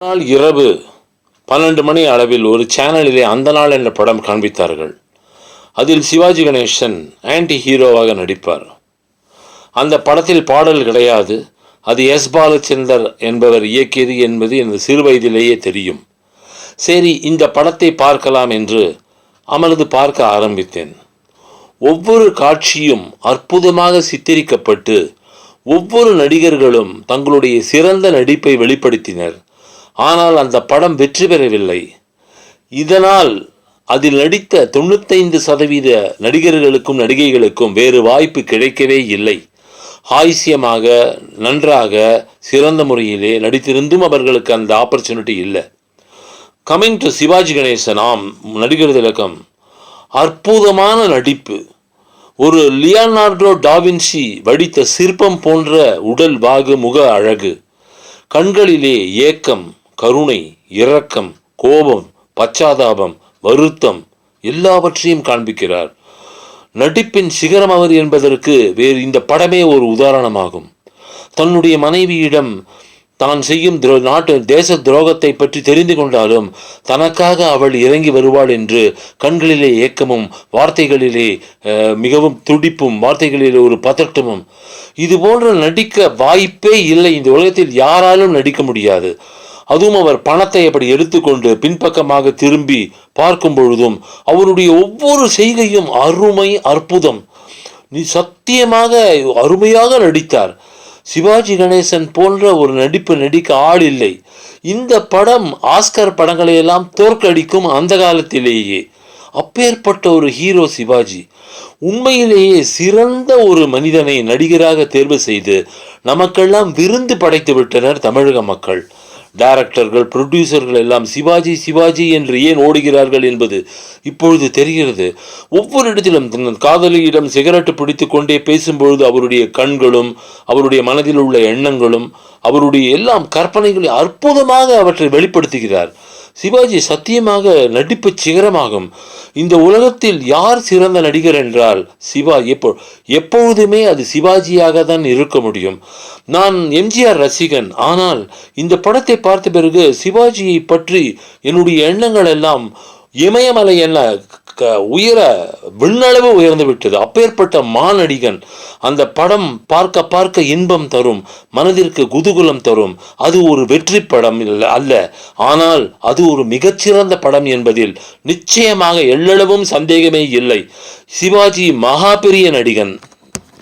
நாள் இரவு 12 மணி அளவில் ஒரு சேனலிலே அந்த நாள் என்ற படம் காண்பித்தார்கள். அதில் சிவாஜி கணேசன் ஆன்டி ஹீரோவாக நடிப்பார். அந்த படத்தில் பாடல் கிடையாது. அது எஸ் பாலச்சந்தர் என்பவர் இயக்கியது என்பது எனது சிறு வயதிலேயே தெரியும். சரி, இந்த படத்தை பார்க்கலாம் என்று அமர்ந்து பார்க்க ஆரம்பித்தேன். ஒவ்வொரு காட்சியும் அற்புதமாக சித்தரிக்கப்பட்டு ஒவ்வொரு நடிகர்களும் தங்களுடைய சிறந்த நடிப்பை வெளிப்படுத்தினர். ஆனால் அந்த படம் வெற்றி பெறவில்லை. இதனால் அதில் நடித்த 95% நடிகர்களுக்கும் நடிகைகளுக்கும் வேறு வாய்ப்பு கிடைக்கவே இல்லை. ஹாஸ்யமாக நன்றாக சிறந்த முறையிலே நடித்திருந்தும் அவர்களுக்கு அந்த ஆப்பர்ச்சுனிட்டி இல்லை. கமிங் டு சிவாஜி கணேசன், ஆம், நடிகர் திலகம் அற்புதமான நடிப்பு. ஒரு லியோனார்டோ டாவின்சி வடித்த சிற்பம் போன்ற உடல் வாகு, முக அழகு, கண்களிலே ஏக்கம், கருணை, இரக்கம், கோபம், பச்சாதாபம், வருத்தம் எல்லாவற்றையும் காண்பிக்கிறார். நடிப்பின் சிகரம் அவர் என்பதற்கு வேறு இந்த படமே ஒரு உதாரணமாகும். தன்னுடைய மனைவியிடம் தான் செய்யும் தேச துரோகத்தை பற்றி தெரிந்து கொண்டாலும் தனக்காக அவள் இறங்கி வருவாள் என்று கண்களிலே ஏக்கமும், வார்த்தைகளிலே மிகவும் துடிப்பும், வார்த்தைகளிலே ஒரு பதட்டமும், இது போன்ற நடிக்க வாய்ப்பே இல்லை. இந்த உலகத்தில் யாராலும் நடிக்க முடியாது. அதுவும் அவர் பணத்தை அப்படி எடுத்துக்கொண்டு பின்பக்கமாக திரும்பி பார்க்கும் பொழுதும் அவருடைய ஒவ்வொரு செய்கையும் அருமை, அற்புதம். சத்தியமாக அருமையாக நடித்தார். சிவாஜி கணேசன் போன்ற ஒரு நடிப்பு நடிக்க ஆள் இல்லை. இந்த படம் ஆஸ்கர் படங்களை எல்லாம் தோற்கடிக்கும் அந்த காலத்திலேயே. அப்பேற்பட்ட ஒரு ஹீரோ சிவாஜி. உண்மையிலேயே சிறந்த ஒரு மனிதனை நடிகராக தேர்வு செய்து நமக்கெல்லாம் விருந்து படைத்து விட்டனர் தமிழக மக்கள். டைரக்டர்கள், ப்ரொடியூசர்கள் எல்லாம் சிவாஜி சிவாஜி என்று ஏன் ஓடுகிறார்கள் என்பது இப்பொழுது தெரிகிறது. ஒவ்வொரு இடத்திலும் காதலியிடம் சிகரெட்டு பிடித்து கொண்டே பேசும்பொழுது அவருடைய கண்களும், அவருடைய மனதில் உள்ள எண்ணங்களும், அவருடைய எல்லாம் கற்பனைகளை அற்புதமாக அவற்றை வெளிப்படுத்துகிறார். சிவாஜி சத்தியமாக நடிப்பு சிகரமாகும். இந்த உலகத்தில் யார் சிறந்த நடிகர் என்றால் எப்பொழுதுமே அது சிவாஜியாக தான் இருக்க முடியும். நான் எம்ஜிஆர் ரசிகன். ஆனால் இந்த படத்தை பார்த்த பிறகு சிவாஜியை பற்றி என்னுடைய எண்ணங்கள் எல்லாம் இமயமலை என்ன உயர விண்ணளவு உயர்ந்து விட்டது. அப்பேற்பட்ட மாநடிகன். அந்த படம் பார்க்க பார்க்க இன்பம் தரும், மனதிற்கு குதூகலம் தரும். அது ஒரு வெற்றி படம் அல்ல, ஆனால் அது ஒரு மிகச்சிறந்த படம் என்பதில் நிச்சயமாக எள்ளளவும் சந்தேகமே இல்லை. சிவாஜி மகா பெரிய நடிகன்.